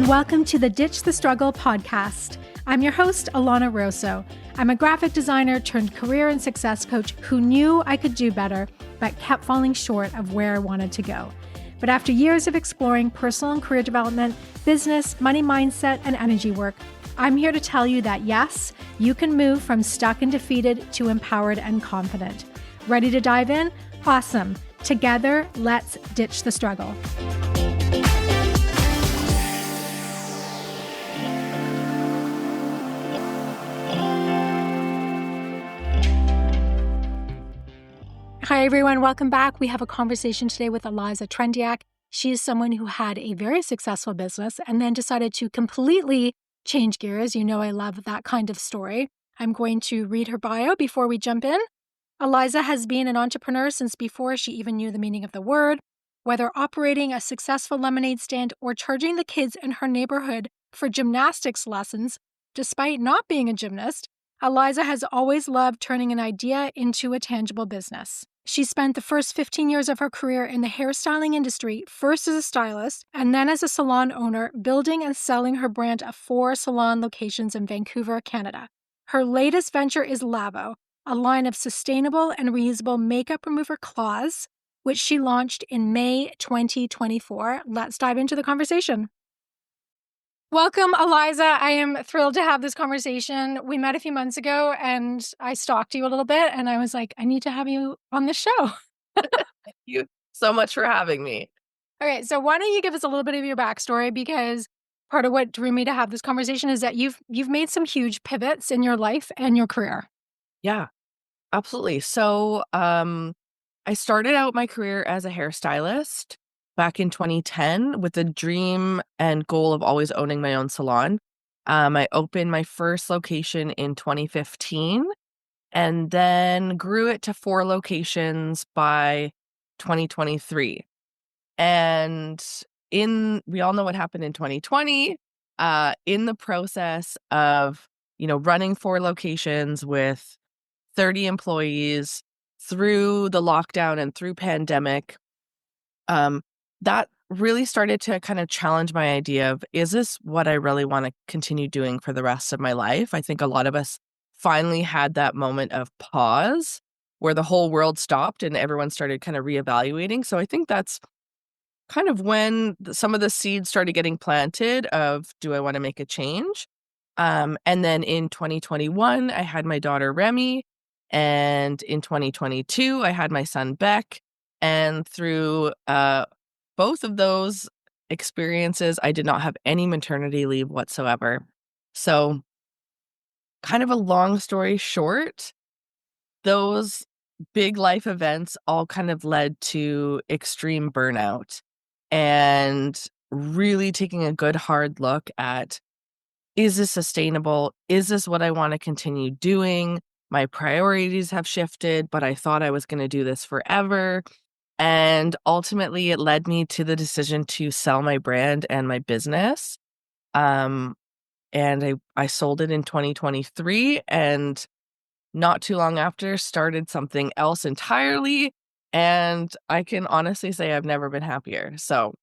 Welcome to the Ditch the Struggle podcast. I'm your host, Alana Rosso. I'm a graphic designer turned career and success coach who knew I could do better, but kept falling short of where I wanted to go. But after years of exploring personal and career development, business, money mindset, and energy work, I'm here to tell you that yes, you can move from stuck and defeated to empowered and confident. Ready to dive in? Awesome. Together, let's ditch the struggle. Hi, everyone. Welcome back. We have a conversation today with Eliza Trendiak. She is someone who had a very successful business and then decided to completely change gears. You know, I love that kind of story. I'm going to read her bio before we jump in. Eliza has been an entrepreneur since before she even knew the meaning of the word. Whether operating a successful lemonade stand or charging the kids in her neighborhood for gymnastics lessons, despite not being a gymnast, Eliza has always loved turning an idea into a tangible business. She spent the first 15 years of her career in the hairstyling industry, first as a stylist and then as a salon owner, building and selling her brand of 4 salon locations in Vancouver, Canada. Her latest venture is Lavoh, a line of sustainable and reusable makeup remover cloths, which she launched in May 2024. Let's dive into the conversation. Welcome, Eliza. I am thrilled to have this conversation. We met a few months ago and I stalked you a little bit and I was like, I need to have you on the show. Thank you so much for having me. Okay, so why don't you give us a little bit of your backstory, because part of what drew me to have this conversation is that you've made some huge pivots in your life and your career. Yeah, absolutely. So I started out my career as a hairstylist back in 2010 with the dream and goal of always owning my own salon. I opened my first location in 2015 and then grew it to 4 locations by 2023. And we all know what happened in 2020. In the process of, running 4 locations with 30 employees through the lockdown and through pandemic, that really started to kind of challenge my idea of, is this what I really want to continue doing for the rest of my life? I think a lot of us finally had that moment of pause where the whole world stopped and everyone started kind of reevaluating. So I think that's kind of when some of the seeds started getting planted of, do I want to make a change? And then in 2021, I had my daughter Remy. And in 2022, I had my son Beck. And through both of those experiences, I did not have any maternity leave whatsoever. So kind of a long story short, those big life events all kind of led to extreme burnout and really taking a good hard look at, is this sustainable? Is this what I want to continue doing? My priorities have shifted, but I thought I was going to do this forever. And ultimately, it led me to the decision to sell my brand and my business. And I sold it in 2023, and not too long after started something else entirely. And I can honestly say I've never been happier. So,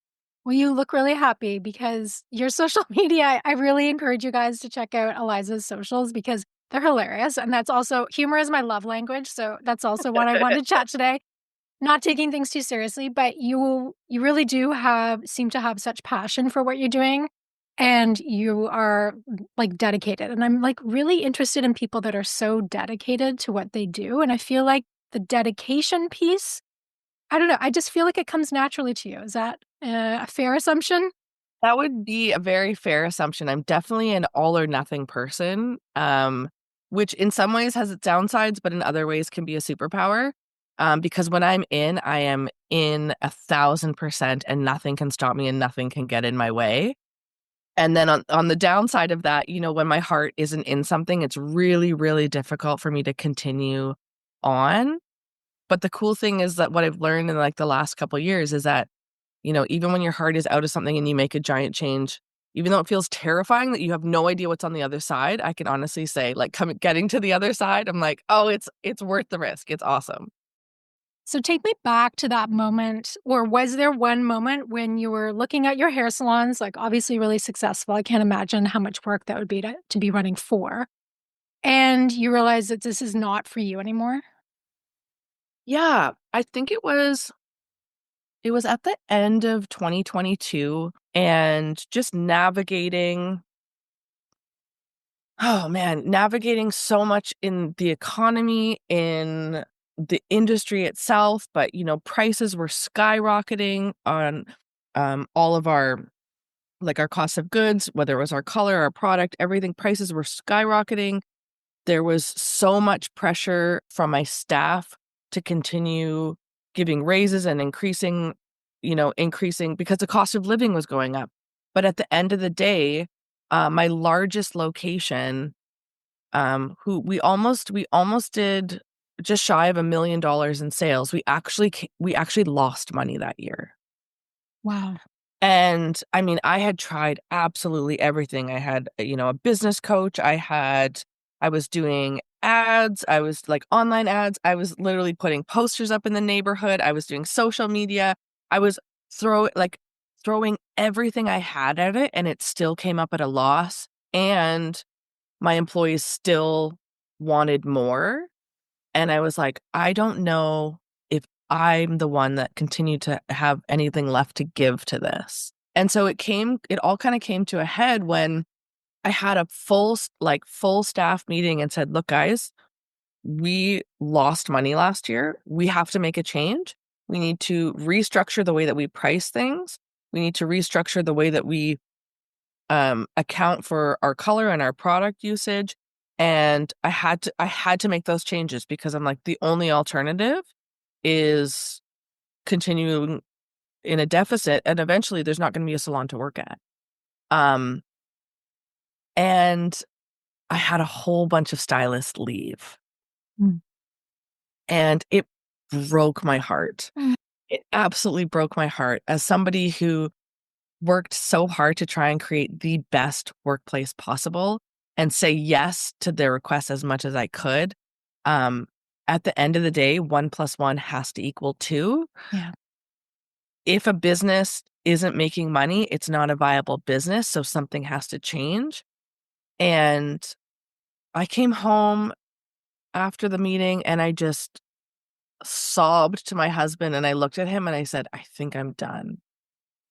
well, you look really happy because your social media, I really encourage you guys to check out Eliza's socials because they're hilarious. And that's also, humor is my love language. So that's also what I wanted to chat today. Not taking things too seriously, but you really do seem to have such passion for what you're doing, and you are like dedicated. And I'm like really interested in people that are so dedicated to what they do. And I feel like the dedication piece, I don't know, I just feel like it comes naturally to you. Is that a fair assumption? That would be a very fair assumption. I'm definitely an all or nothing person, which in some ways has its downsides, but in other ways can be a superpower. Because when I am in 1,000%, and nothing can stop me and nothing can get in my way. And then on the downside of that, when my heart isn't in something, it's really, really difficult for me to continue on. But the cool thing is that what I've learned in like the last couple of years is that, even when your heart is out of something and you make a giant change, even though it feels terrifying that you have no idea what's on the other side, I can honestly say, like, getting to the other side, I'm like, oh, it's worth the risk. It's awesome. So take me back to that moment, or was there one moment when you were looking at your hair salons, like obviously really successful? I can't imagine how much work that would be to be running 4, and you realized that this is not for you anymore? Yeah, I think it was at the end of 2022 and just navigating oh man, navigating so much in the economy, in the industry itself, but prices were skyrocketing on all of our like our cost of goods, whether it was our color, our product, everything, prices were skyrocketing. There was so much pressure from my staff to continue giving raises and increasing because the cost of living was going up. But at the end of the day, my largest location, who we almost did just shy of $1 million in sales. We actually lost money that year. Wow. And I mean, I had tried absolutely everything. I had, a business coach. I was doing ads. I was like online ads. I was literally putting posters up in the neighborhood. I was doing social media. I was throwing everything I had at it, and it still came up at a loss. And my employees still wanted more. And I was like, I don't know if I'm the one that continued to have anything left to give to this. And so it all kind of came to a head when I had a full staff meeting and said, look, guys, we lost money last year. We have to make a change. We need to restructure the way that we price things. We need to restructure the way that we account for our color and our product usage. And I had to make those changes because I'm like, the only alternative is continuing in a deficit, and eventually there's not going to be a salon to work at. Um, and I had a whole bunch of stylists leave, Mm. and it broke my heart. Mm. It absolutely broke my heart as somebody who worked so hard to try and create the best workplace possible and say yes to their requests as much as I could. Um, at the end of the day, 1 plus 1 has to equal 2. Yeah. If a business isn't making money, it's not a viable business, so something has to change. And I came home after the meeting and I just sobbed to my husband and I looked at him and I said, I think I'm done.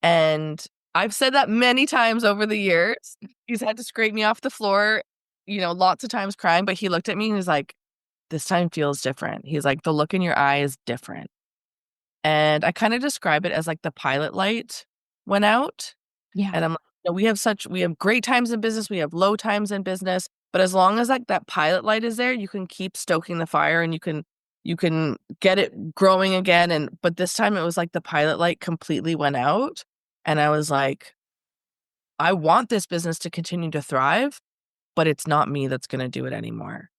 And I've said that many times over the years. He's had to scrape me off the floor, lots of times crying, but he looked at me and he's like, "This time feels different." He's like, "The look in your eye is different." And I kinda describe it as like the pilot light went out, Yeah. and I'm like, we have great times in business, we have low times in business, but as long as, like, that pilot light is there, you can keep stoking the fire and you can get it growing again, but this time it was like the pilot light completely went out, and I was like, "I want this business to continue to thrive, but it's not me that's gonna do it anymore."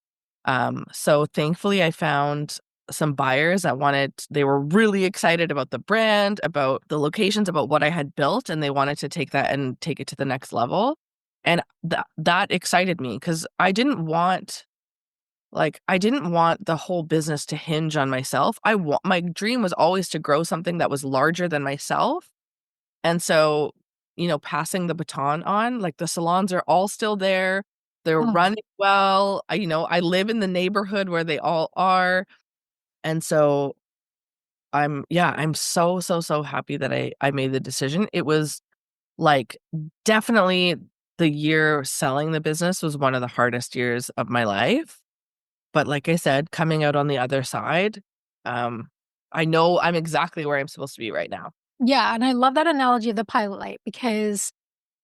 So thankfully I found some buyers they were really excited about the brand, about the locations, about what I had built, and they wanted to take that and take it to the next level. And that excited me because I didn't want the whole business to hinge on myself. My dream was always to grow something that was larger than myself. And so, passing the baton on, like, the salons are all still there. They're Oh, running well. I live in the neighborhood where they all are. And so I'm so, so, so happy that I made the decision. It was, like, definitely the year selling the business was one of the hardest years of my life. But like I said, coming out on the other side, um, I know I'm exactly where I'm supposed to be right now. yeah, and I love that analogy of the pilot light because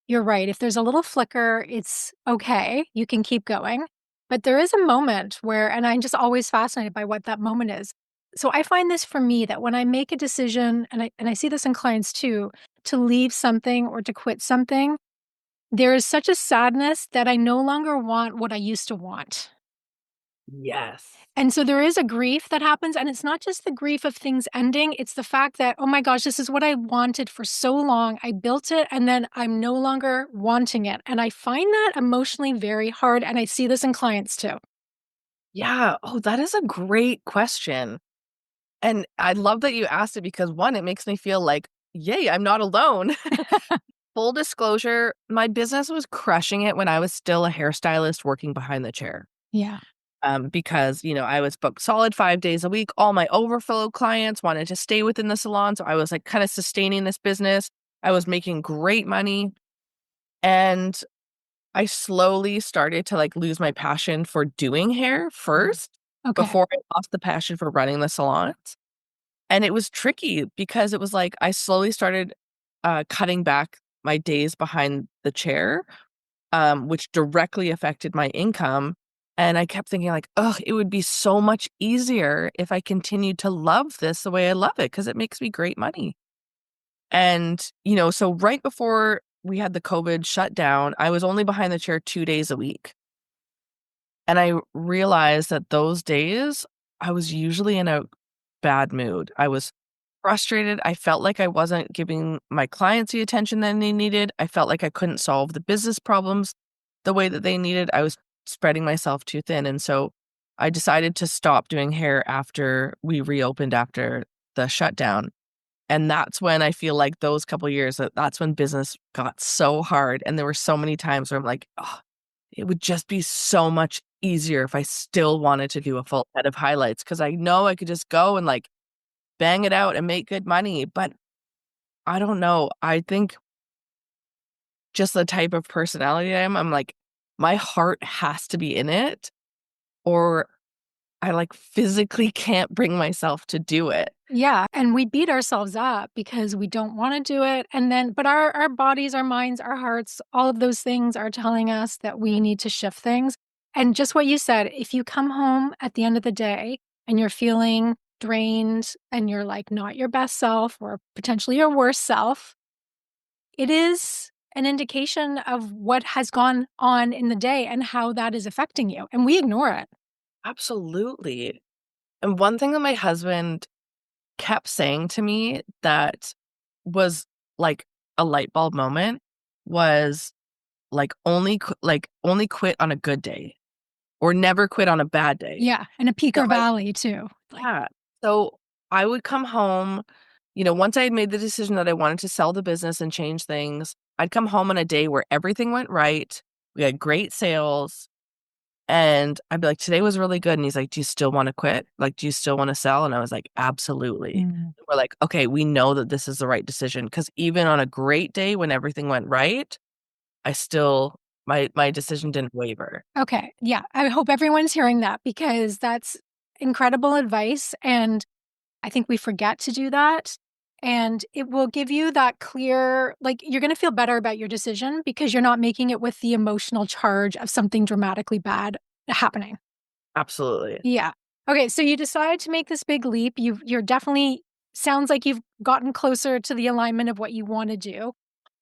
you're right. If there's a little flicker, it's okay. You can keep going. But there is a moment where, and I'm just always fascinated by what that moment is. So I find this for me that when I make a decision, and I see this in clients too, to leave something or to quit something, there is such a sadness that I no longer want what I used to want. Yes. And so there is a grief that happens, and it's not just the grief of things ending, it's the fact that, "Oh my gosh, this is what I wanted for so long. I built it, and then I'm no longer wanting it." And I find that emotionally very hard, and I see this in clients too. Yeah. Oh, that is a great question. And I love that you asked it because one, it makes me feel like, yay, I'm not alone. Full disclosure, my business was crushing it when I was still a hairstylist working behind the chair. Yeah. Because, I was booked solid 5 days a week. All my overflow clients wanted to stay within the salon. So I was like kind of sustaining this business. I was making great money. And I slowly started to like lose my passion for doing hair first Okay. before I lost the passion for running the salons. And it was tricky because it was like I slowly started cutting back my days behind the chair, which directly affected my income. And I kept thinking like, oh, it would be so much easier if I continued to love this the way I love it because it makes me great money. And, so right before we had the COVID shutdown, I was only behind the chair 2 days a week. And I realized that those days I was usually in a bad mood. I was frustrated. I felt like I wasn't giving my clients the attention that they needed. I felt like I couldn't solve the business problems the way that they needed. I was spreading myself too thin. And so I decided to stop doing hair after we reopened after the shutdown. And that's when I feel like those couple years, that's when business got so hard. And there were so many times where I'm like, oh, it would just be so much easier if I still wanted to do a full head of highlights because I know I could just go and like bang it out and make good money. But I don't know. I think just the type of personality I am, I'm like, my heart has to be in it, or I like physically can't bring myself to do it. Yeah, and we beat ourselves up because we don't wanna do it, and then but our bodies, our minds, our hearts, all of those things are telling us that we need to shift things, and just what you said, if you come home at the end of the day and you're feeling drained and you're, like, not your best self or potentially your worst self, it is an indication of what has gone on in the day and how that is affecting you, and we ignore it. Absolutely. And one thing that my husband kept saying to me that was like a light bulb moment was like only quit on a good day or never quit on a bad day. Yeah, and a peak So or valley too, like yeah. So I would come home, once I had made the decision that I wanted to sell the business and change things, I'd come home on a day where everything went right. We had great sales. And I'd be like, today was really good. And he's like, do you still want to quit? Like, do you still want to sell? And I was like, absolutely. Mm. We're like, okay, we know that this is the right decision. Cause even on a great day when everything went right, I still, my decision didn't waver. Okay, yeah, I hope everyone's hearing that because that's incredible advice, and I think we forget to do that, and it will give you that clear like, you're gonna feel better about your decision because you're not making it with the emotional charge of something dramatically bad happening. Absolutely. Yeah. Okay, so you decide to make this big leap, you're definitely sounds like you've gotten closer to the alignment of what you wanna do.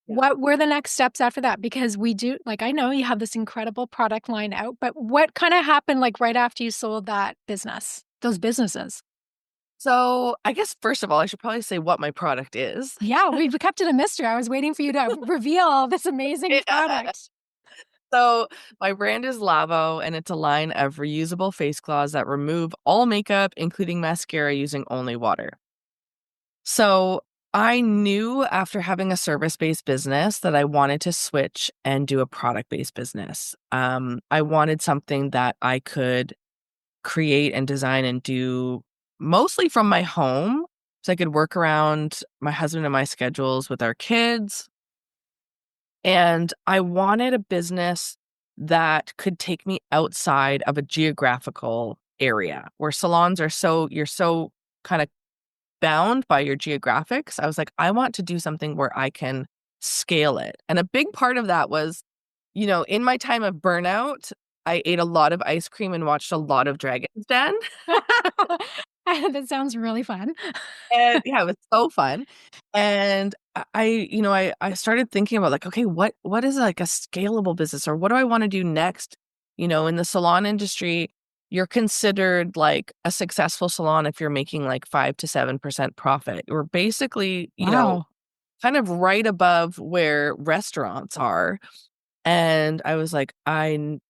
Yeah. What were the next steps after that? Because we do like, I know you have this incredible product line out, but what kinda happened, like, right after you sold that business those businesses? So I guess first of all, I should probably say what my product is. Yeah, we've kept it a mystery. I was waiting for you to reveal this amazing Yeah. product. So my brand is Lavoh, and it's a line of reusable face cloths that remove all makeup, including mascara, using only water. So I knew after having a service-based business that I wanted to switch and do a product-based business. I wanted something that I could create and design and do mostly from my home, so I could work around my husband and my schedules with our kids. And I wanted a business that could take me outside of a geographical area where salons are you're so kind of bound by your geographics. I was like, I want to do something where I can scale it. And a big part of that was, in my time of burnout, I ate a lot of ice cream and watched a lot of Dragon's Den. That sounds really fun. And yeah, it was so fun. And I started thinking about like, okay, what is like a scalable business or what do I want to do next? In the salon industry, you're considered like a successful salon if you're making like 5 to 7% profit. We're basically, Wow. kind of right above where restaurants are. And I was like,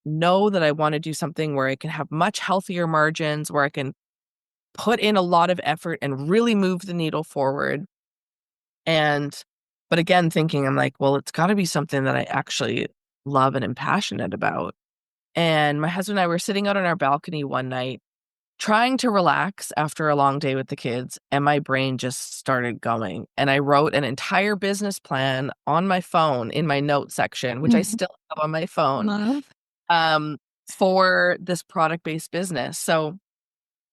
know that I want to do something where I can have much healthier margins, where I can put in a lot of effort and really move the needle forward. And, but again, thinking, I'm like, well, it's got to be something that I actually love and am passionate about. And my husband and I were sitting out on our balcony one night trying to relax after a long day with the kids, and my brain just started going. And I wrote an entire business plan on my phone in my notes section, which I Mhm. still have on my phone, Love. um, for this product-based business. So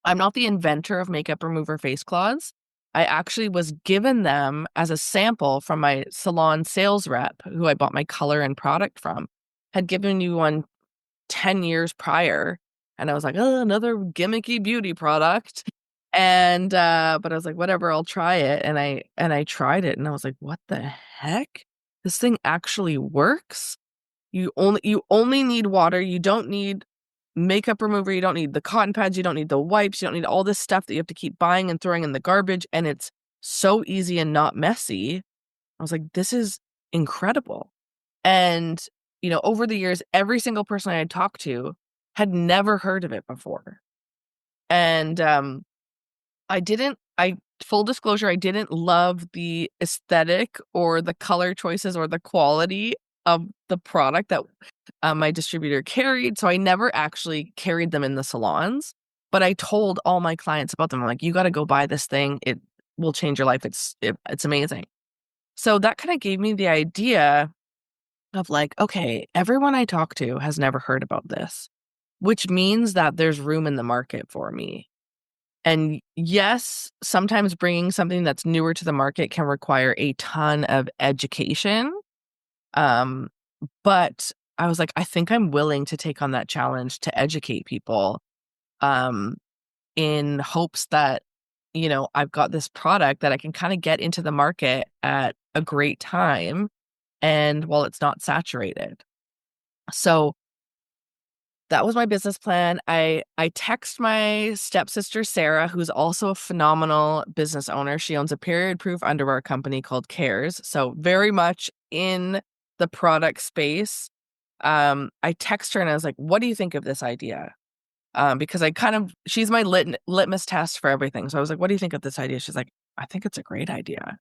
I'm not the inventor of makeup remover face cloths. I actually was given them as a sample from my salon sales rep, who I bought my color and product from, had given me one 10 years prior. And I was like, oh, another gimmicky beauty product. And but I was like, whatever, I'll try it. And I tried it and I was like, what the heck? This thing actually works. You only need water. You don't need makeup remover. You don't need the cotton pads. You don't need the wipes. You don't need all this stuff that you have to keep buying and throwing in the garbage. And it's so easy and not messy. I was like, this is incredible. And, over the years, every single person I had talked to had never heard of it before. And full disclosure, I didn't love the aesthetic or the color choices or the quality of the product that my distributor carried. So I never actually carried them in the salons, but I told all my clients about them. I'm like, you got to go buy this thing. It will change your life. It's amazing. So that kind of gave me the idea of like, okay, everyone I talk to has never heard about this, which means that there's room in the market for me. And yes, sometimes bringing something that's newer to the market can require a ton of education. Um, but I was like, I think I'm willing to take on that challenge to educate people, um, in hopes that, I've got this product that I can kind of get into the market at a great time and while it's not saturated. So that was my business plan. I text my stepsister Sarah, who's also a phenomenal business owner. She owns a period-proof underwear company called Cares, so very much in the product space. I text her and I was like, "What do you think of this idea?" Because she's my litmus test for everything. So I was like, "What do you think of this idea?" She's like, "I think it's a great idea."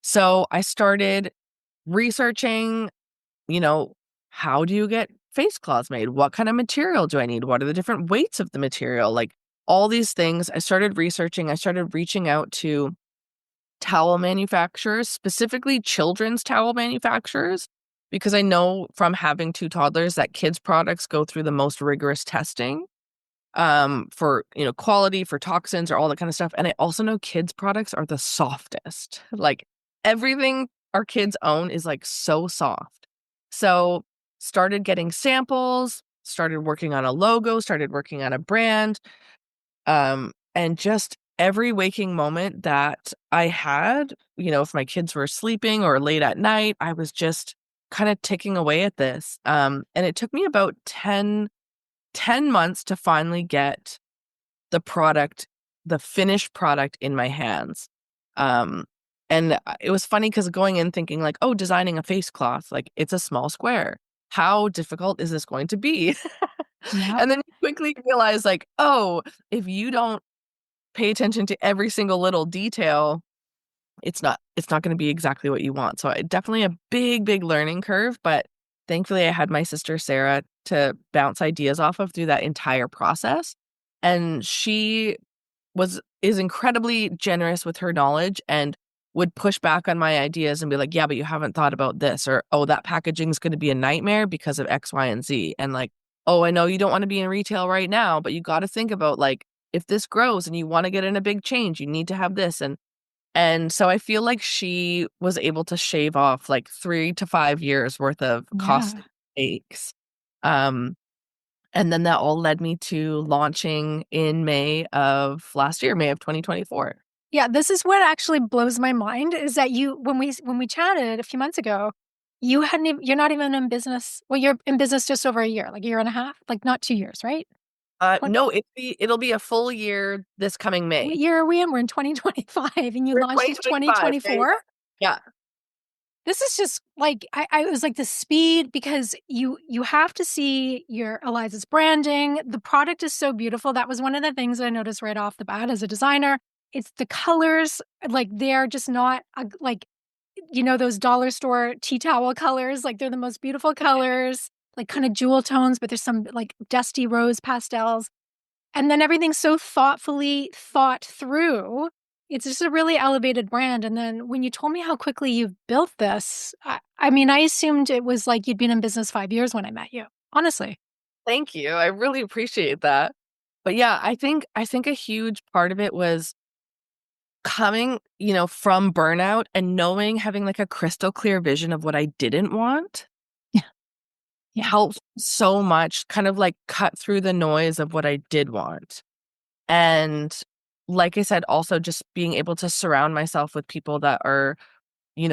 So I started researching, you know, how do you get face cloths made? What kind of material do I need? What are the different weights of the material? Like all these things. I started researching, I started reaching out to towel manufacturers, specifically children's towel manufacturers, because I know from having two toddlers that kids' products go through the most rigorous testing, for quality, for toxins or all that kind of stuff. And I also know kids products are the softest. Like everything our kids own is like so soft. So started getting samples, started working on a logo, started working on a brand, and just every waking moment that I had, if my kids were sleeping or late at night, I was just kind of ticking away at this. And it took me about 10 months to finally get the product, the finished product in my hands. Um, and it was funny because going in thinking like, oh, designing a face cloth, like it's a small square. How difficult is this going to be? Yeah. And then you quickly realize like, oh, if you don't pay attention to every single little detail, it's not going to be exactly what you want. So definitely a big learning curve, but thankfully I had my sister Sarah to bounce ideas off of through that entire process. And she is incredibly generous with her knowledge and would push back on my ideas and be like, yeah, but you haven't thought about this, or oh, that packaging is going to be a nightmare because of X, Y, and Z. And like, oh, I know you don't want to be in retail right now, but you got to think about like if this grows and you want to get in a big change, you need to have this. And so I feel like she was able to shave off like 3 to 5 years worth of Yeah. cost aches. Um, and then that all led me to launching in May of last year, May of 2024. Yeah, this is what actually blows my mind is that when we chatted a few months ago, you're not even in business. Well, you're in business just over a year, like a year and a half, like not 2 years, right? What No, it'll be a full year this coming what May. year are we in? We're in 2025 and you We're in launched in 2025. There you go. 2024? Yeah. This is just like I was like the speed because you have to see your Eliza's branding. The product is so beautiful. That was one of the things that I noticed right off the bat as a designer. It's the colors, like they're just not like those dollar store tea towel colors. Like they're the most beautiful colors, like kind of jewel tones, but there's some like dusty rose pastels. And then everything's so thoughtfully thought through. It's just a really elevated brand. And then when you told me how quickly you've built this, I mean, I assumed it was like you'd been in business 5 years when I met you, honestly. Thank you. I really appreciate that. But yeah, I think a huge part of it was coming, from burnout and knowing having like a crystal clear vision of what I didn't want Yeah. Yeah. helped so much kind of like cut through the noise of what I did want. And like I said, also just being able to surround myself with people that are,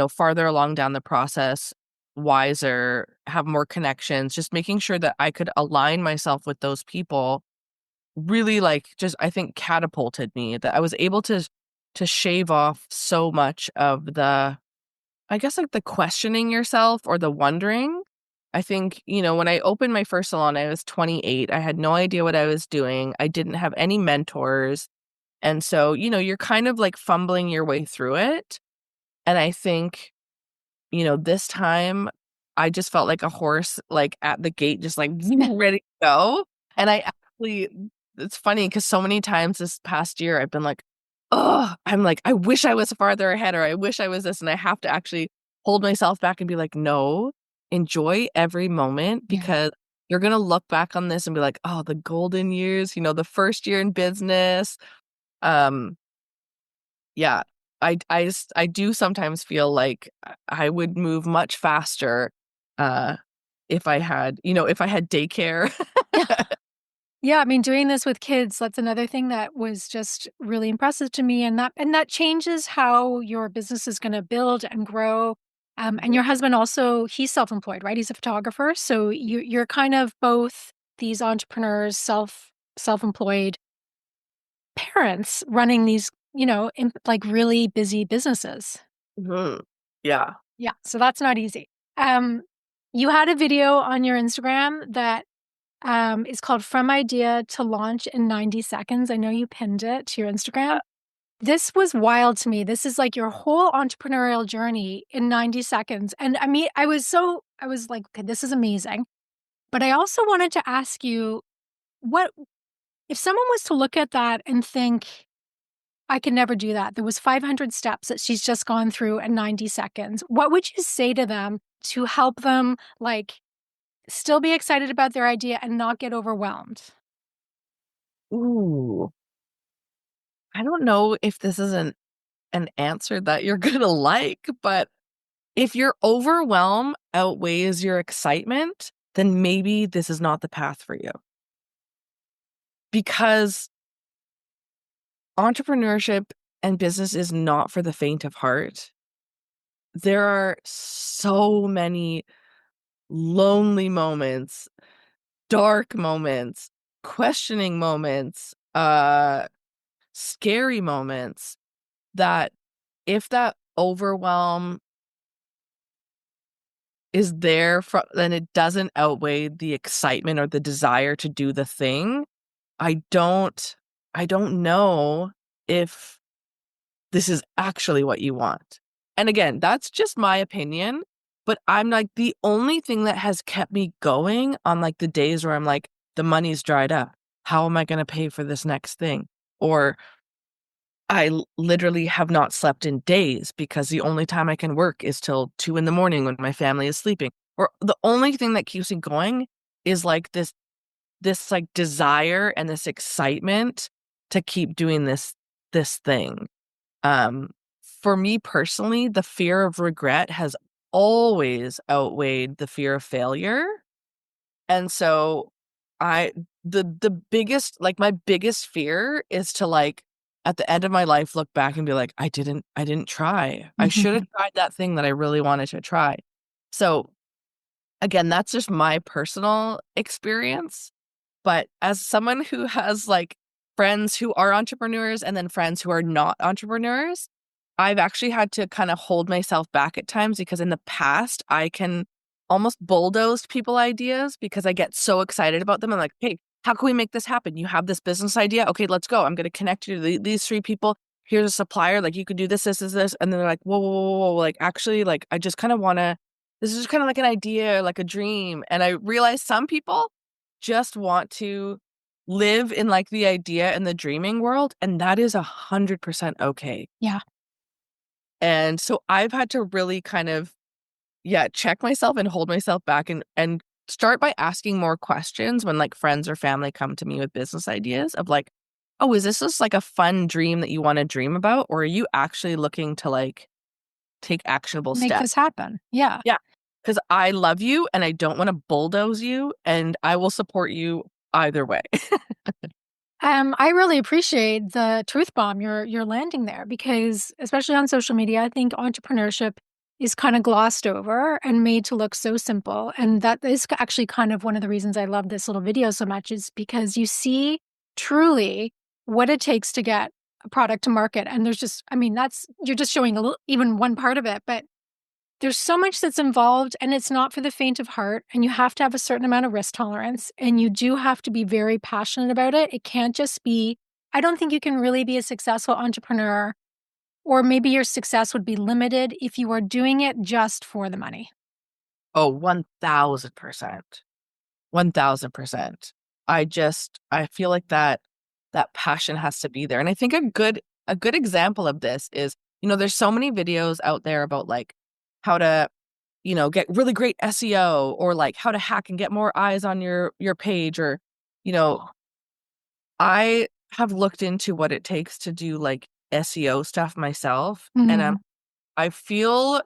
farther along down the process, wiser, have more connections, just making sure that I could align myself with those people really like just I think catapulted me that I was able to shave off so much of the I guess like the questioning yourself or the wondering. I think, when I opened my first salon, I was 28. I had no idea what I was doing. I didn't have any mentors. And so, you're kind of like fumbling your way through it. And I think, this time I just felt like a horse, like at the gate, just like ready to go. And I actually, it's funny because so many times this past year, I've been like, oh, I'm like, I wish I was farther ahead or I wish I was this. And I have to actually hold myself back and be like, no, enjoy every moment Yeah. because you're going to look back on this and be like, oh, the golden years, the first year in business. Um, yeah, I do sometimes feel like I would move much faster, uh, if I had daycare. Yeah, I mean, doing this with kids, that's another thing that was just really impressive to me, and that changes how your business is gonna build and grow. And Mhm, your husband also, he's self-employed, right? He's a photographer, so you're kind of both these entrepreneurs, self-employed parents running these, like really busy businesses. mhm. Yeah. Yeah, so that's not easy. Um, you had a video on your Instagram that it's called From Idea to Launch in 90 Seconds. I know you pinned it to your Instagram. This was wild to me. This is like your whole entrepreneurial journey in 90 seconds. And I mean, I was like, okay, this is amazing. But I also wanted to ask you, what if someone was to look at that and think, I could never do that. There was 500 steps that she's just gone through in 90 seconds. What would you say to them to help them like still be excited about their idea and not get overwhelmed? Ooh, I don't know if this is an answer that you're gonna like, but if your overwhelm outweighs your excitement, then maybe this is not the path for you. Because entrepreneurship and business is not for the faint of heart. There are so many lonely moments, dark moments, questioning moments, scary moments that if that overwhelm is there then it doesn't outweigh the excitement or the desire to do the thing. I don't I don't know if this is actually what you want. And again, that's just my opinion, but I'm like the only thing that has kept me going on like the days where I'm like, the money's dried up. How am I going to pay for this next thing? Or literally have not slept in days because the only time I can work is till 2 in the morning when my family is sleeping. Or the only thing that keeps me going is like this like desire and this excitement to keep doing this thing. Um, for me personally, the fear of regret has always outweighed the fear of failure. And so I the biggest like my biggest fear is to like at the end of my life look back and be like, I didn't try. I should have tried that thing that I really wanted to try. So again, that's just my personal experience. But as someone who has like friends who are entrepreneurs and then friends who are not entrepreneurs, I've actually had to kind of hold myself back at times because in the past I can almost bulldoze people ideas because I get so excited about them. I'm like, hey, how can we make this happen? You have this business idea. Okay, let's go. I'm going to connect you to these three people. Here's a supplier. Like you could do this. And then they're like, whoa, whoa, whoa, whoa. Like actually, like I just kind of want to, this is just kind of like an idea, like a dream. And I realize some people just want to live in like the idea and the dreaming world. And that is 100% okay. Yeah. And so I've had to really kind of, yeah, check myself and hold myself back and start by asking more questions when like friends or family come to me with business ideas of like, oh, is this just like a fun dream that you want to dream about? Or are you actually looking to like take actionable Make steps? this happen. Yeah. Yeah. Because I love you and I don't want to bulldoze you and I will support you either way. I really appreciate the truth bomb you're landing there because especially on social media, I think entrepreneurship is kind of glossed over and made to look so simple. And that is actually kind of one of the reasons I love this little video so much is because you see truly what it takes to get a product to market. And there's just, I mean, that's you're just showing a little, even one part of it, but there's so much that's involved and it's not for the faint of heart. And you have to have a certain amount of risk tolerance and you do have to be very passionate about it. It can't just be, I don't think you can really be a successful entrepreneur, or maybe your success would be limited if you are doing it just for the money. Oh, 1000%. 1000%. I feel like that passion has to be there. And I think a good example of this is, there's so many videos out there about like how to, get really great SEO or like how to hack and get more eyes on your page or, you know, I have looked into what it takes to do like SEO stuff myself and Mhm. I feel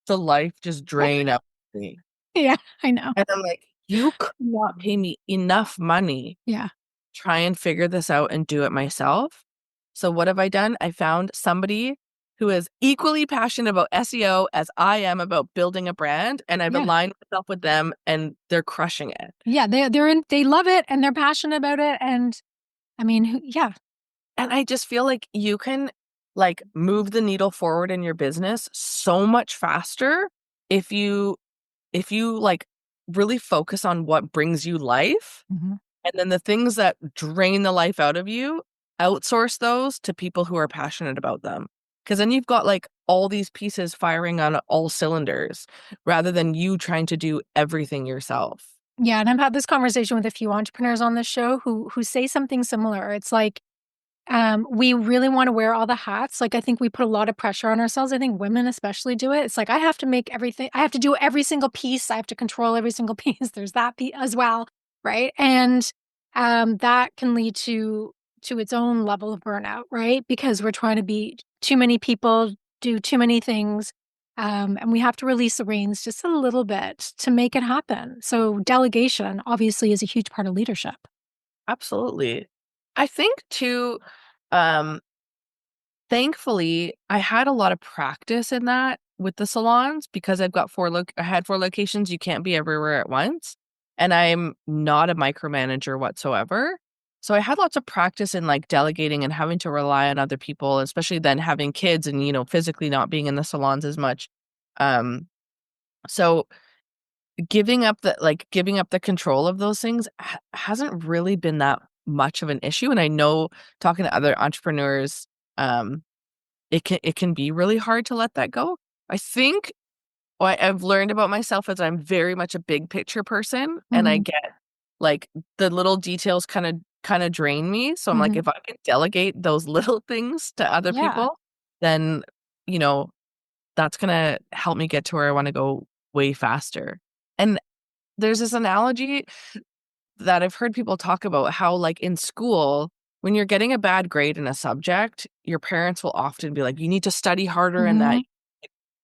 the life just drain out of me. Yeah, I know. And I'm like, you could not pay me enough money Yeah. try and figure this out and do it myself. So what have I done? I found somebody who is equally passionate about SEO as I am about building a brand, and I've Yeah. aligned myself with them, and they're crushing it. Yeah. They love it and they're passionate about it. And I mean, yeah. And I just feel like you can like move the needle forward in your business so much faster if you like really focus on what brings you life. Mhm. And then the things that drain the life out of you, outsource those to people who are passionate about them. Because then you've got like all these pieces firing on all cylinders rather than you trying to do everything yourself. Yeah. And I've had this conversation with a few entrepreneurs on this show who say something similar. It's like, we really want to wear all the hats. Like, I think we put a lot of pressure on ourselves. I think women especially do it. It's like, I have to make everything, I have to do every single piece. I have to control every single piece. There's that piece as well. Right. And that can lead to its own level of burnout, right? Because we're trying to be too many people, do too many things. And we have to release the reins just a little bit to make it happen. So delegation obviously is a huge part of leadership. Absolutely. I think too, um, thankfully, I had a lot of practice in that with the salons because I had 4 locations. You can't be everywhere at once, and I'm not a micromanager whatsoever. So I had lots of practice in like delegating and having to rely on other people, especially then having kids and physically not being in the salons as much. Um, so giving up the control of those things hasn't really been that much of an issue. And I know talking to other entrepreneurs, um, it can be really hard to let that go. I think what I've learned about myself is I'm very much a big picture person, and I Hmm. get like the little details kind of drain me. So I'm like, Hmm. if I can delegate those little things to other Yeah. people, then you know that's gonna help me get to where I want to go way faster. And there's this analogy that I've heard people talk about how, like, in school, when you're getting a bad grade in a subject, your parents will often be like, "You need to study harder in that. Hmm.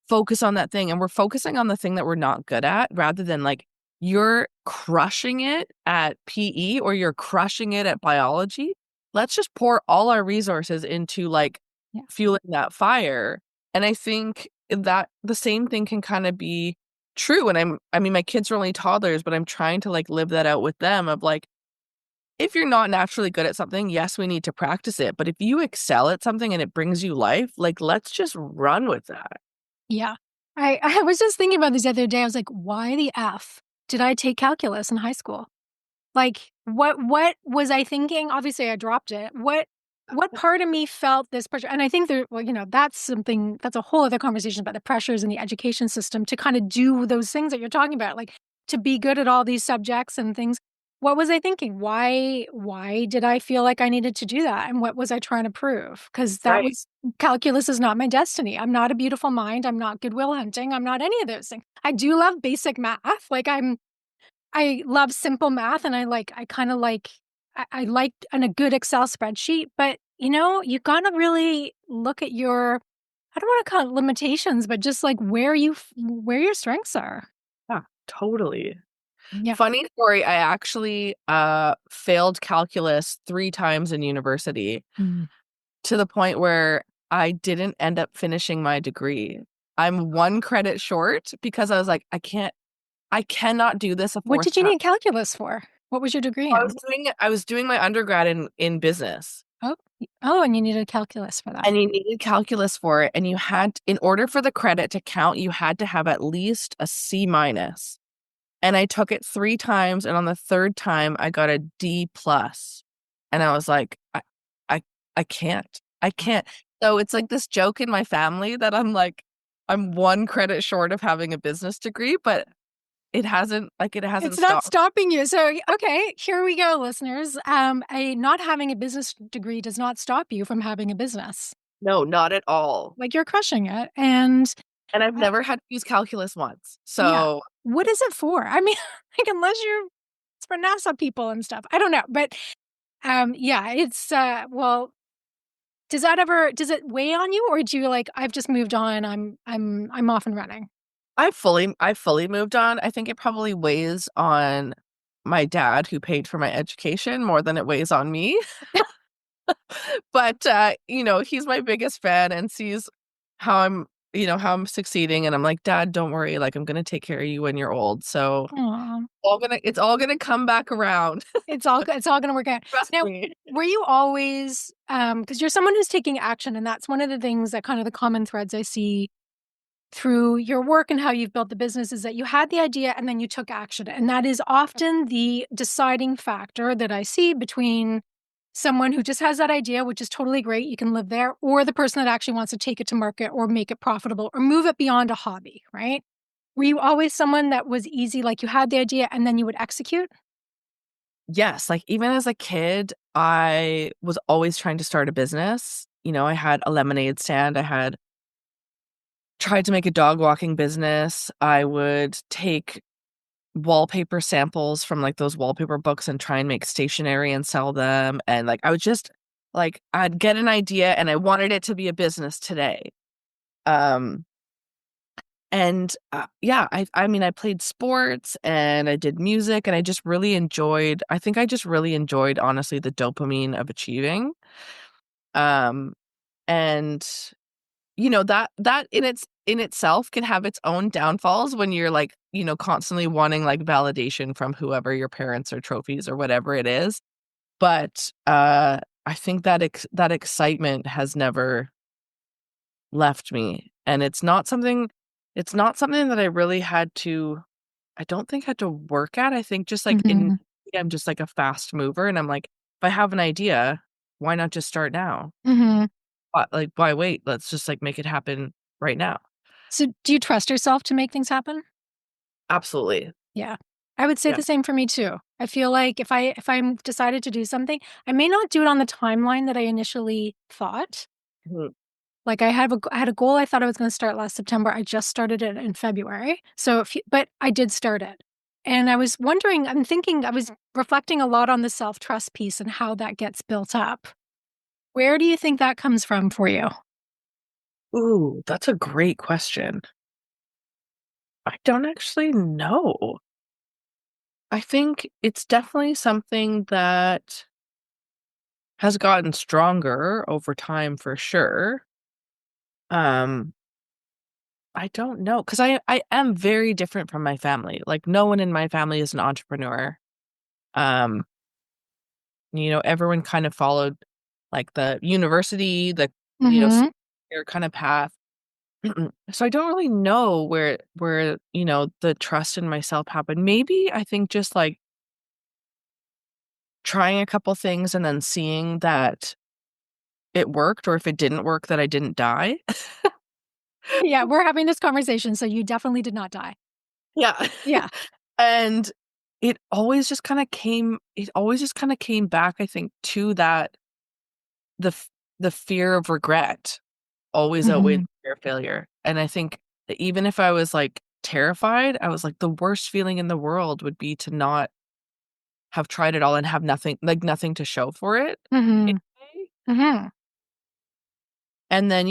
Focus on that thing." And we're focusing on the thing that we're not good at rather than, like, you're crushing it at PE or you're crushing it at biology. Let's just pour all our resources into, like, Yeah. fueling that fire. And I think that the same thing can kinda be true, and I mean, my kids are only toddlers, but I'm trying to, like, live that out with them of, like, if you're not naturally good at something, yes, we need to practice it. But if you excel at something and it brings you life, like, let's just run with that. Yeah. I was just thinking about this the other day. I was like, why the F did I take calculus in high school? Like, what was I thinking? Obviously, I dropped it. What part of me felt this pressure? And I think there, well, that's something that's a whole other conversation about the pressures in the education system to kind of do those things that you're talking about, like to be good at all these subjects and things. What was I thinking? Why did I feel like I needed to do that? And what was I trying to prove? Because that Right. was calculus is not my destiny. I'm not a beautiful mind. I'm not Goodwill Hunting. I'm not any of those things. I do love basic math. Like I love simple math and I kind of like, I like a good Excel spreadsheet, but you gotta really look at I don't want to call it limitations, but just like where your strengths are. Yeah, totally. Yeah. Funny story, I actually failed calculus 3 times in university Mm. to the point where I didn't end up finishing my degree. I'm 1 credit short because I was like, I cannot do this a What 4th did you time. need calculus for? What was your degree I in? was doing I was doing my undergrad in business, Oh, and you needed calculus for that. and you needed calculus for it, and you had in order for the credit to count, you had to have at least a C minus. And I took it 3 times, and on the 3rd time, I got a D plus. And I was like, I I can't. I can't. So it's like this joke in my family that I'm like, I'm 1 credit short of having a business degree, but it hasn't It's not stopped. stopping you. So, okay, here we go, listeners. Not having a business degree does not stop you from having a business. No, not at all. Like you're crushing it. And And I've uh, never had to use calculus once. yeah, So, what is it for? I mean, like unless it's for NASA people and stuff. I don't know, but yeah, it's well, does it weigh on you, or do you like I've just moved on? I'm off and running. I fully moved on. I think it probably weighs on my dad who paid for my education more than it weighs on me. But, he's my biggest fan and sees how I'm succeeding, and I'm like, "Dad, don't worry, like, I'm gonna take care of you when you're old, so Aw. it's all gonna come back around. It's all gonna work out. Trust Now, me." were you always because you're someone who's taking action, and that's one of the things that kind of the common threads I see through your work and how you've built the business is that you had the idea and then you took action. And that is often the deciding factor that I see between someone who just has that idea, which is totally great, you can live there, or the person that actually wants to take it to market or make it profitable or move it beyond a hobby, right? Were you always someone that was easy, like you had the idea and then you would execute? Yes, like, even as a kid, I was always trying to start a business. I had a lemonade stand, I had tried to make a dog walking business, I would take wallpaper samples from, like, those wallpaper books and try and make stationery and sell them, and, like, I would just like, I'd get an idea and I wanted it to be a business today. Um, yeah, I mean, I played sports and I did music, and I think I just really enjoyed, honestly, the dopamine of achieving. Um, and, that in itself can have its own downfalls when you're, like, constantly wanting, like, validation from whoever, your parents or trophies or whatever it is. But, I think that excitement has never left me, and it's not something that I really I don't think had to work at. I think just, like, Mhm. I'm just, like, a fast mover, and I'm like, "If I have an idea, why not just start now? Mhm. Why wait? Let's just, like, make it happen right now." So do you trust yourself to make things happen? Absolutely. Yeah. I would say Yeah. the same for me too. I feel like if I'm decided to do something, I may not do it on the timeline that I initially thought. Mhm. Like I had a goal I thought I was going to start last September. I just started it in February. So but I did start it. And I was wondering, I was reflecting a lot on the self-trust piece and how that gets built up. Where do you think that comes from for you? Ooh, that's a great question. I don't actually know. I think it's definitely something that has gotten stronger over time for sure. Um, I don't know, 'cause I am very different from my family. Like, no one in my family is an entrepreneur. Um, everyone kind of followed like the university, Mhm. their kind of path. So I don't really know where the trust in myself happened. Maybe I think just like trying a couple things and then seeing that it worked, or if it didn't work, that I didn't die. Yeah, we're having this conversation, so you definitely did not die. Yeah. Yeah. And it always just kinda came back, I think, to that the f the fear of regret always outweighed Mhm. the fear of failure. And I think that even if I was, like, terrified, I was like, the worst feeling in the world would be to not have tried it all and have nothing to show for it in Mhm. a way. Mhm. And then,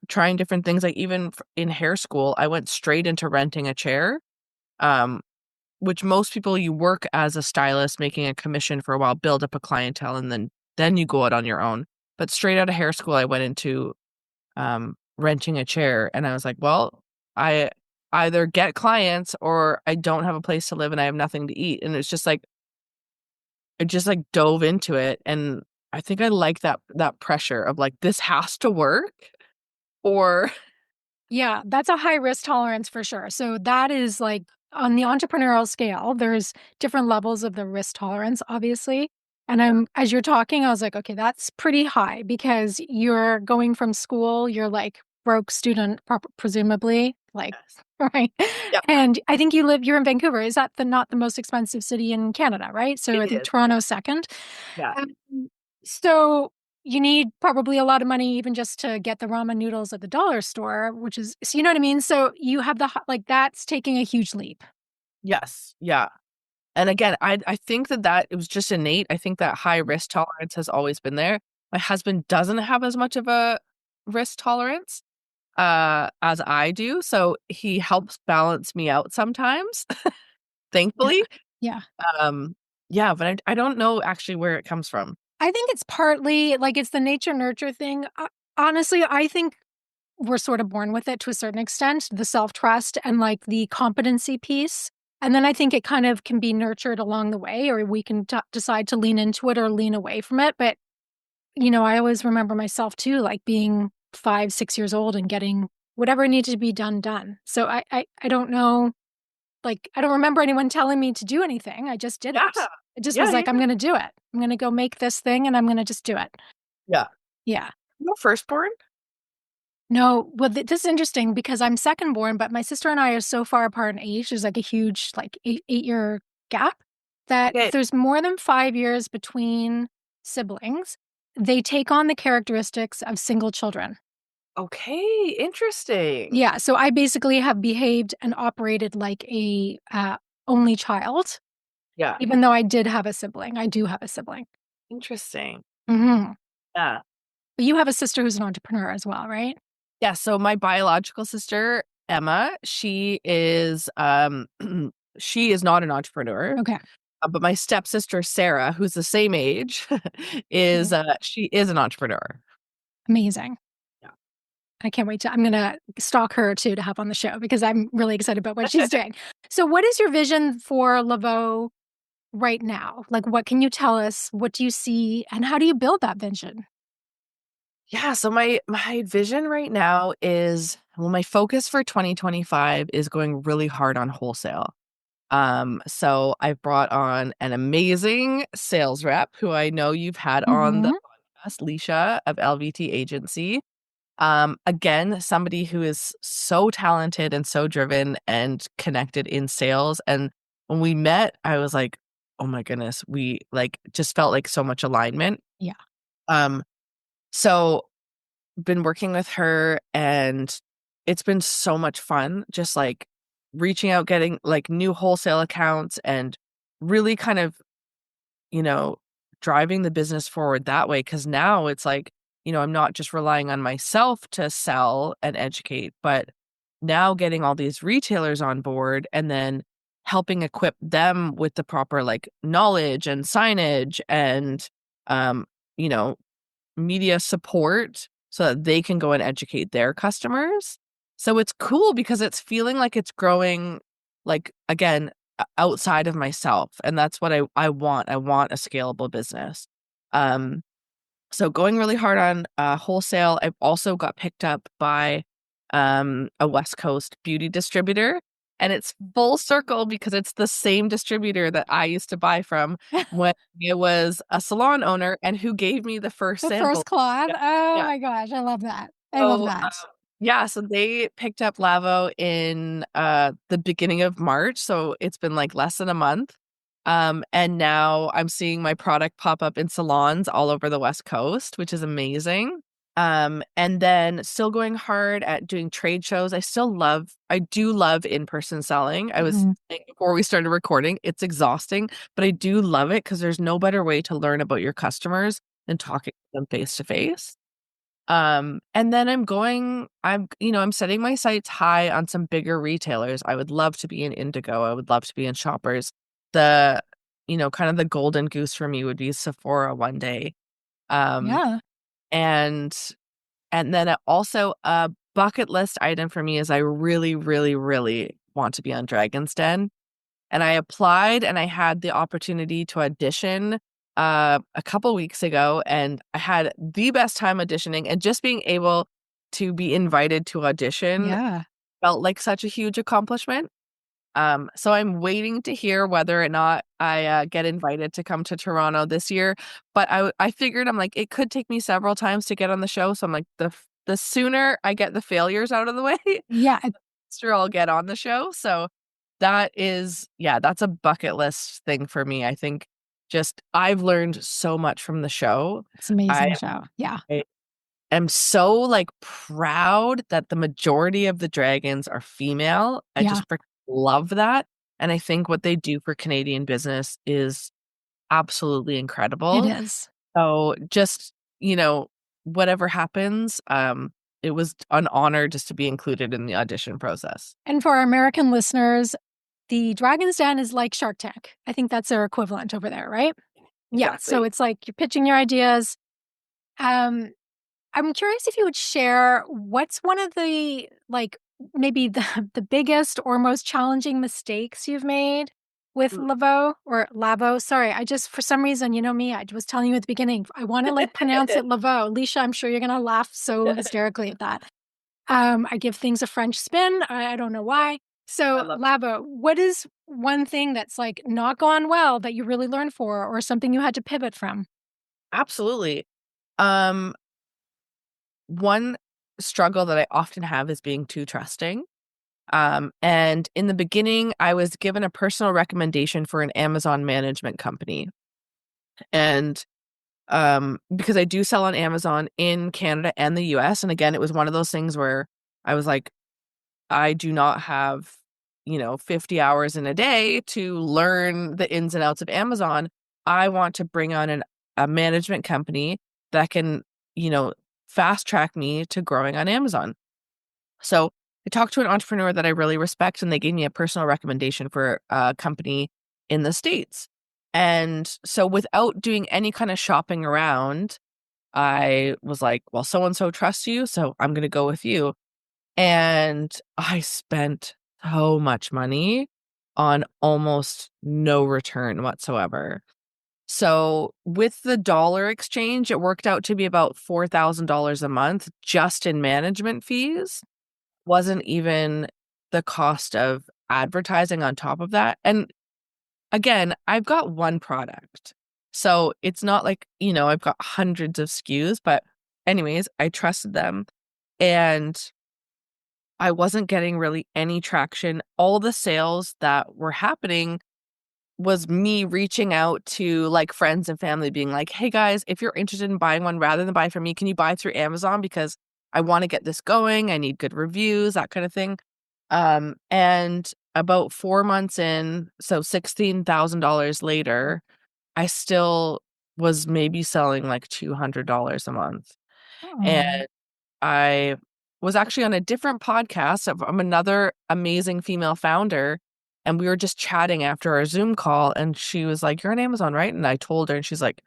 trying different things, like, even in hair school, I went straight into renting a chair, um, which most people, you work as a stylist making a commission for a while, build up a clientele, and then you go out on your own. But straight out of hair school, I went into, renting a chair, and I was like, "Well, I either get clients or I don't have a place to live and I have nothing to eat." And it's just like I just, like, dove into it, and I think I like that pressure of, like, this has to work or Yeah, that's a high risk tolerance for sure. So that is like on the entrepreneurial scale, there's different levels of the risk tolerance, obviously. And as you're talking, I was like, okay, that's pretty high because you're going from school, you're like broke student, presumably, like, Yes. right? Yeah, And I think you're in Vancouver. Is that not the most expensive city in Canada, right? So it I think is, yeah, Toronto's second. yeah. Um, so you need probably a lot of money even just to get the ramen noodles at the dollar store, which is so you know what I mean? So you have like, that's taking a huge leap. Yes, yeah. And again, I think that it was just innate. I think that high risk tolerance has always been there. My husband doesn't have as much of a risk tolerance, as I do, so he helps balance me out sometimes, Yeah. thankfully. Yeah. Um, yeah, but I don't know actually where it comes from. I think it's partly like it's the nature nurture thing. Honestly, I think we're sort of born with it to a certain extent, the self-trust and like the competency piece. And then I think it kind of can be nurtured along the way, or we can decide to lean into it or lean away from it. But I always remember myself too, like being 5, 6 years old and getting whatever needed to be done, done. So I don't know, like, I don't remember anyone telling me to do anything. I just did Yeah. it. It just Yeah, was yeah, like, I'm gonna do it. I'm gonna go make this thing and I'm gonna just do it. yeah. Yeah. No firstborn? No, well, this is interesting because I'm second born, but my sister and I are so far apart in age. There's like a huge, like 8-year gap that if Okay, there's more than 5 years between siblings, they take on the characteristics of single children. okay, interesting. Yeah, so I basically have behaved and operated like a, only child, Yeah, even though I did have a sibling. I do have a sibling. interesting. Mhm. Yeah. But you have a sister who's an entrepreneur as well, right? Yeah, so my biological sister, Emma, she is, she is not an entrepreneur, Okay. but my stepsister, Sarah, who's the same age, Mhm. she is an entrepreneur. Amazing. Yeah. I can't wait I'm gonna stalk her too to have on the show because I'm really excited about what she's doing. So what is your vision for Lavoh right now? Like, what can you tell us? What do you see? And how do you build that vision? Yeah, so my vision right now is, well, my focus for 2025 is going really hard on wholesale. So I've brought on an amazing sales rep who I know you've had on the Mhm. podcast, Leisha of LVT Agency. Again, somebody who is so talented and so driven and connected in sales. And when we met, I was like, oh my goodness, we like just felt like so much alignment. Yeah. Um, so been working with her and it's been so much fun just like reaching out, getting like new wholesale accounts and really kind of, you know, driving the business forward that way. Cause now it's like, I'm not just relying on myself to sell and educate, but now getting all these retailers on board and then helping equip them with the proper like knowledge and signage and, um, you know, media support so that they can go and educate their customers. So it's cool because it's feeling like it's growing, like, again, outside of myself, and that's what I want. I want a scalable business. Um, so going really hard on wholesale. I've also got picked up by a West Coast beauty distributor, and it's full circle because it's the same distributor that I used to buy from when I was a salon owner and who gave me the first The first sample. cloth. Yeah. Oh Yeah. my gosh, I love that. I love So, that. yeah, so they picked up Lavoh in the beginning of March, so it's been like less than a month. And now I'm seeing my product pop up in salons all over the West Coast, which is amazing. And then still going hard at doing trade shows. I do love in-person selling. I was Mhm. saying before we started recording, it's exhausting, but I do love it because there's no better way to learn about your customers than talking to them face to face. And then I'm setting my sights high on some bigger retailers. I would love to be in Indigo. I would love to be in Shoppers. The, kind of the golden goose for me would be Sephora one day. Um, Yeah. and and then also a bucket list item for me is I really, really, really want to be on Dragon's Den. And I applied and I had the opportunity to audition a couple weeks ago, and I had the best time auditioning, and just being able to be invited to audition Yeah. felt like such a huge accomplishment. So I'm waiting to hear whether or not I get invited to come to Toronto this year. But I figured I'm like it could take me several times to get on the show, so I'm like the sooner I get the failures out of the way, Yeah. sure I'll get on the show. So that's a bucket list thing for me. I think just I've learned so much from the show. It's an I amazing show. Yeah. I am so like proud that the majority of the dragons are female. I Yeah. just love that. And I think what they do for Canadian business is absolutely It incredible. is. So just, whatever happens, it was an honor just to be included in the audition process. And for our American listeners, the Dragon's Den is like Shark Tank. I think that's their equivalent over there, right? Yeah. So Exactly. it's like you're pitching your ideas. Um, I'm curious if you would share what's one of the maybe the biggest or most challenging mistakes you've made with Mm. Lavoh or Lavoh. Sorry, I just for some reason, you know me, I was telling you at the beginning, I want to like pronounce it Lavoh. Alicia, I'm sure you're gonna laugh so hysterically at that. I give things a French spin. I don't know why. I So love Lavo, what is one thing that's like not gone well that you really learned for, or something you had to pivot from? Absolutely. Um, One struggle that I often have is being too trusting. And in the beginning, I was given a personal recommendation for an Amazon management company. And because I do sell on Amazon in Canada and the US. And again, it was one of those things where I was like, I do not have, 50 hours in a day to learn the ins and outs of Amazon. I want to bring on a management company that can, you know, fast track me to growing on Amazon. So I talked to an entrepreneur that I really respect, and they gave me a personal recommendation for a company in the States. And so without doing any kind of shopping around, I was like, well, so and so trusts you, so I'm going to go with you. And I spent so much money on almost no return whatsoever. So with the dollar exchange, it worked out to be about $4,000 a month just in management fees. Wasn't even the cost of advertising on top of that. And again, I've got one product. So it's not like, I've got hundreds of SKUs, but anyways, I trusted them. And I wasn't getting really any traction. All the sales that were happening was me reaching out to like friends and family being like, "Hey guys, if you're interested in buying one rather than buy from me, can you buy through Amazon because I want to get this going. I need good reviews, that kind of thing." And about 4 months in, so $16,000 later, I still was maybe selling like $200 a month. And Oh, I was actually on a different podcast from another amazing female founder, and we were just chatting after our Zoom call, and she was like, "You're on Amazon, right?" And I told her, and she's like,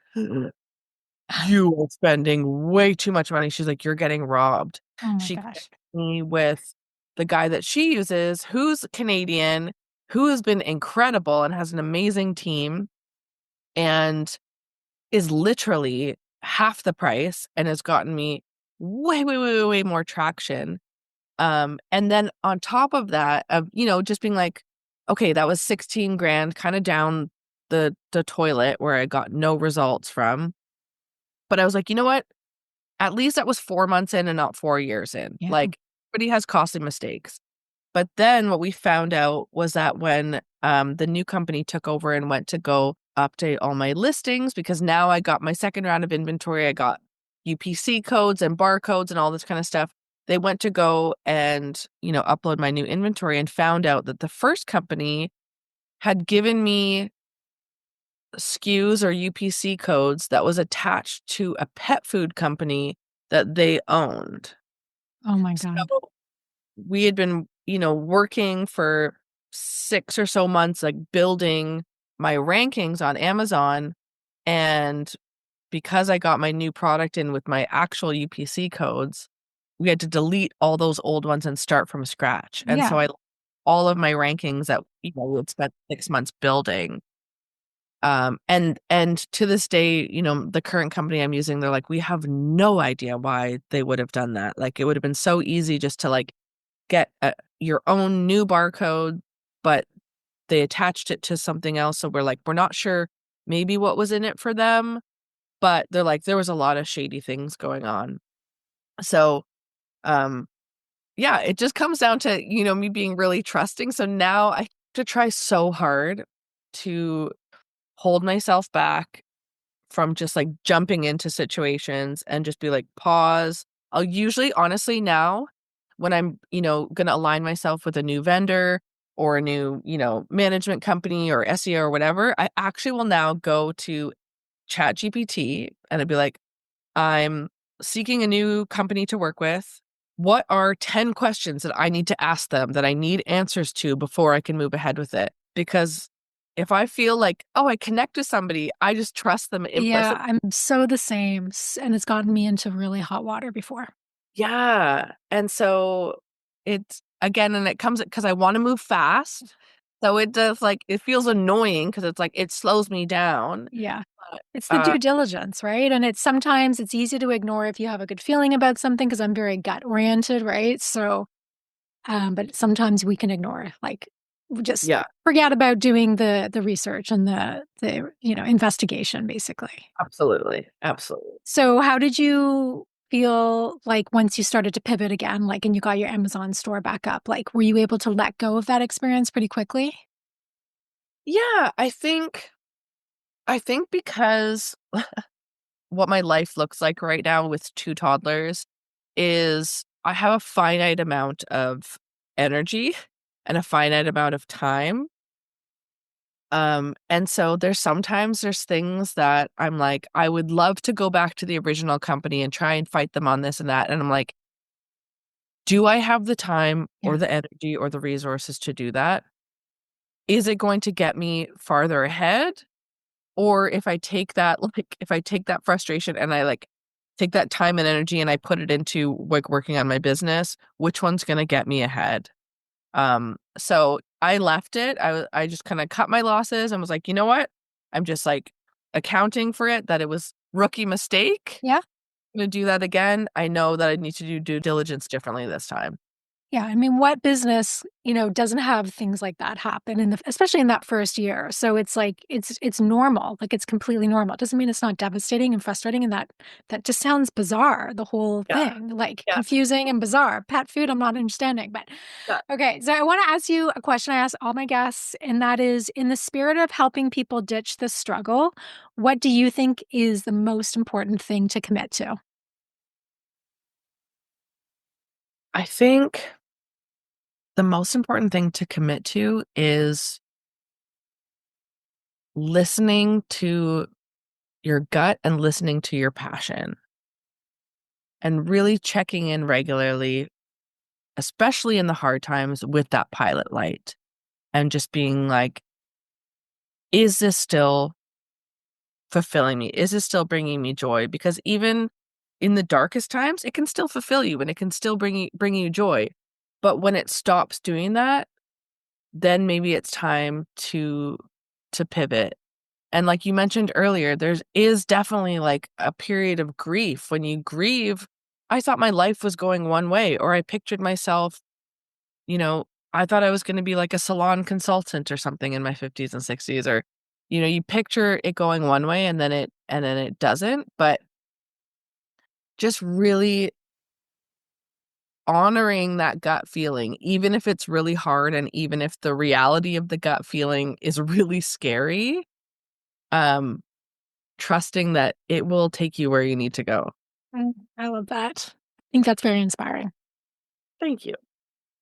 "You are spending way too much money." She's like, "You're getting robbed." oh my She gosh. connected me with the guy that she uses, who's Canadian, who has been incredible and has an amazing team and is literally half the price and has gotten me way, way, way, way, way more traction. And then on top of that, just being like, okay, that was 16 grand kind of down the toilet where I got no results from. But I was like, you know what? At least that was 4 months in and not 4 years in. Yeah. Like, everybody has costly mistakes. But then what we found out was that when the new company took over and went to go update all my listings, because now I got my second round of inventory, I got UPC codes and barcodes and all this kind of stuff. They went to go and, upload my new inventory and found out that the first company had given me SKUs or UPC codes that was attached to a pet food company that they owned. Oh my God. So we had been, working for 6 or so months, like building my rankings on Amazon. And because I got my new product in with my actual UPC codes, we had to delete all those old ones and start from scratch. And Yeah. so all of my rankings that, we had spent 6 months building. And to this day, the current company I'm using, they're like, we have no idea why they would have done that. Like, it would have been so easy just to like get your own new barcode, but they attached it to something else. So we're not sure maybe what was in it for them, but they're like, there was a lot of shady things going on. So, yeah, it just comes down to, me being really trusting. So now I have to try so hard to hold myself back from just like jumping into situations and just be like, pause. I'll usually, honestly, now when I'm, going to align myself with a new vendor or a new, management company or SEO or whatever, I actually will now go to ChatGPT and I'd be like, I'm seeking a new company to work with. What are 10 questions that I need to ask them that I need answers to before I can move ahead with it? Because if I feel like, oh, I connect with somebody, I just trust them Yeah, implicitly. I'm so the same. And it's gotten me into really hot water before. Yeah. And so it's again, and it comes because I want to move fast. So it does like, it feels annoying because it's like, it slows me down. Yeah. But, It's the due diligence, right? And sometimes it's easy to ignore if you have a good feeling about something because I'm very gut oriented, right? So, but sometimes we can ignore, like, just yeah, forget about doing the research and the investigation, basically. absolutely. Absolutely. So, how did you feel like once you started to pivot again, like, and you got your Amazon store back up? Like, were you able to let go of that experience pretty quickly? Yeah, I think because what my life looks like right now with two toddlers is I have a finite amount of energy and a finite amount of time. And so there's things that I'm like, I would love to go back to the original company and try and fight them on this and that. And I'm like, do I have the time Yeah. or the energy or the resources to do that? Is it going to get me farther ahead? Or if I take that frustration and I like take that time and energy and I put it into like working on my business, which one's going to get me ahead? So I left it. I just kind of cut my losses and was like, you know what? I'm just like accounting for it that it was rookie mistake. Yeah. I'm gonna do that again. I know that I need to do due diligence differently this time. Yeah, I mean, what business, doesn't have things like that happen especially in that first year. So it's like it's normal. Like, it's completely normal. It doesn't mean it's not devastating and frustrating, and that just sounds bizarre, the whole Yeah, thing. Like, yeah, confusing and bizarre. Pet food, I'm not understanding. But yeah. okay, so I want to ask you a question I ask all my guests, and that is, in the spirit of helping people ditch the struggle, what do you think is the most important thing to commit to? I think the most important thing to commit to is listening to your gut and listening to your passion and really checking in regularly, especially in the hard times with that pilot light and just being like, is this still fulfilling me? Is this still bringing me joy? Because even in the darkest times, it can still fulfill you and it can still bring you joy. But when it stops doing that, then maybe it's time to pivot. And like you mentioned earlier, is definitely like a period of grief. When you grieve, I thought my life was going one way, or I pictured myself, you know, I thought I was going to be like a salon consultant or something in my 50s and 60s, or, you picture it going one way and then it doesn't. But just really honoring that gut feeling, even if it's really hard and even if the reality of the gut feeling is really scary, um, trusting that it will take you where you need to go. I love that. I think that's very inspiring. Thank you.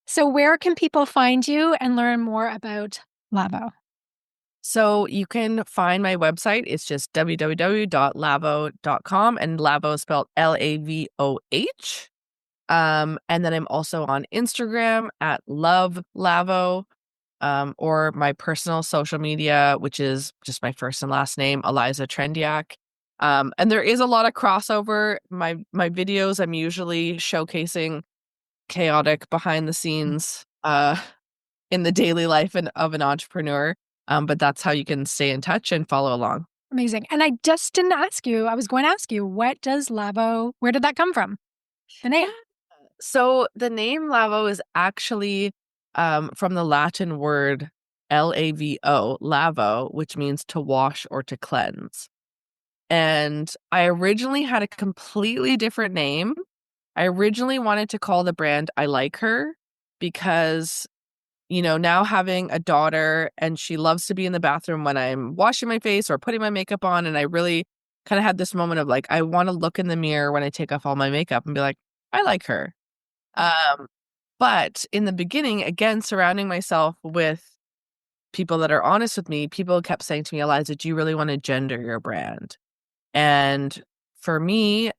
So where can people find you and learn more about Lavoh? So you can find my website. It's just www.lavoh.com, and Lavoh is spelled Lavoh. And then I'm also on Instagram at Love Lavoh, or my personal social media, which is just my first and last name, Eliza Trendiak. And there is a lot of crossover. My videos, I'm usually showcasing chaotic behind the scenes in the daily life of an entrepreneur. But that's how you can stay in touch and follow along. Amazing. And I just didn't ask you, I was going to ask you, what does Lavoh, where did that come from? The name? So the name Lavoh is actually from the Latin word Lavo, lavo, which means to wash or to cleanse. And I originally had a completely different name. I originally wanted to call the brand I Like Her because, now having a daughter, and she loves to be in the bathroom when I'm washing my face or putting my makeup on. And I really kind of had this moment of like, I want to look in the mirror when I take off all my makeup and be like, I like her. But in the beginning, again, surrounding myself with people that are honest with me, people kept saying to me, Eliza, do you really want to gender your brand? And for me,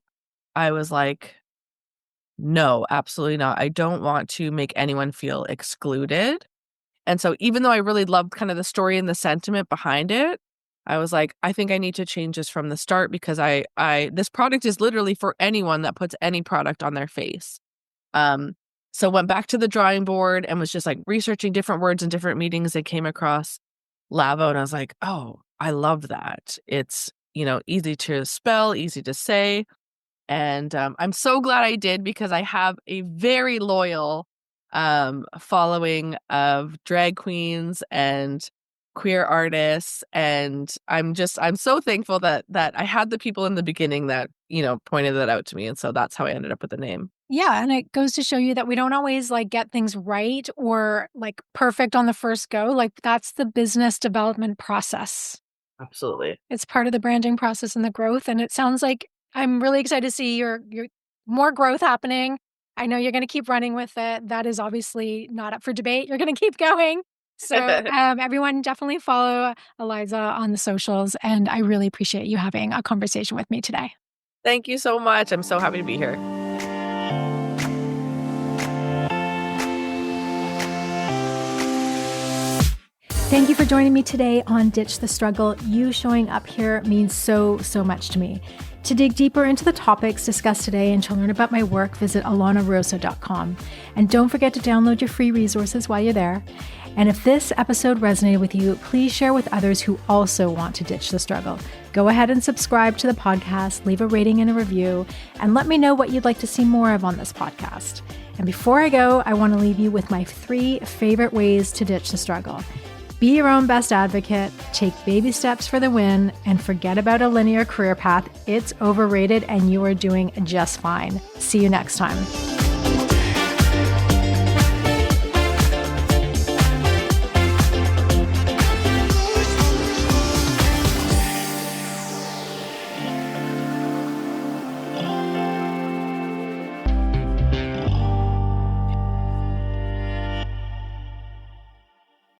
I was like, no, absolutely not. I don't want to make anyone feel excluded. And so even though I really loved kind of the story and the sentiment behind it, I was like, I think I need to change this from the start, because this product is literally for anyone that puts any product on their face. So went back to the drawing board and was just like researching different words in different meetings. I came across Lavoh and I was like, oh, I love that. It's, easy to spell, easy to say. And I'm so glad I did, because I have a very loyal following of drag queens and queer artists. And I'm so thankful that I had the people in the beginning that, pointed that out to me. And so that's how I ended up with the name. Yeah, and it goes to show you that we don't always like get things right or like perfect on the first go. Like that's the business development process. Absolutely. It's part of the branding process and the growth. And it sounds like I'm really excited to see your more growth happening. I know you're going to keep running with it. That is obviously not up for debate. You're going to keep going. So everyone definitely follow Eliza on the socials. And I really appreciate you having a conversation with me today. Thank you so much. I'm so happy to be here. Thank you for joining me today on Ditch the Struggle. You showing up here means so, so much to me. To dig deeper into the topics discussed today and to learn about my work, visit alanarosa.com. And don't forget to download your free resources while you're there. And if this episode resonated with you, please share with others who also want to ditch the struggle. Go ahead and subscribe to the podcast, leave a rating and a review, and let me know what you'd like to see more of on this podcast. And before I go, I want to leave you with my 3 favorite ways to ditch the struggle. Be your own best advocate, take baby steps for the win, and forget about a linear career path. It's overrated and you are doing just fine. See you next time.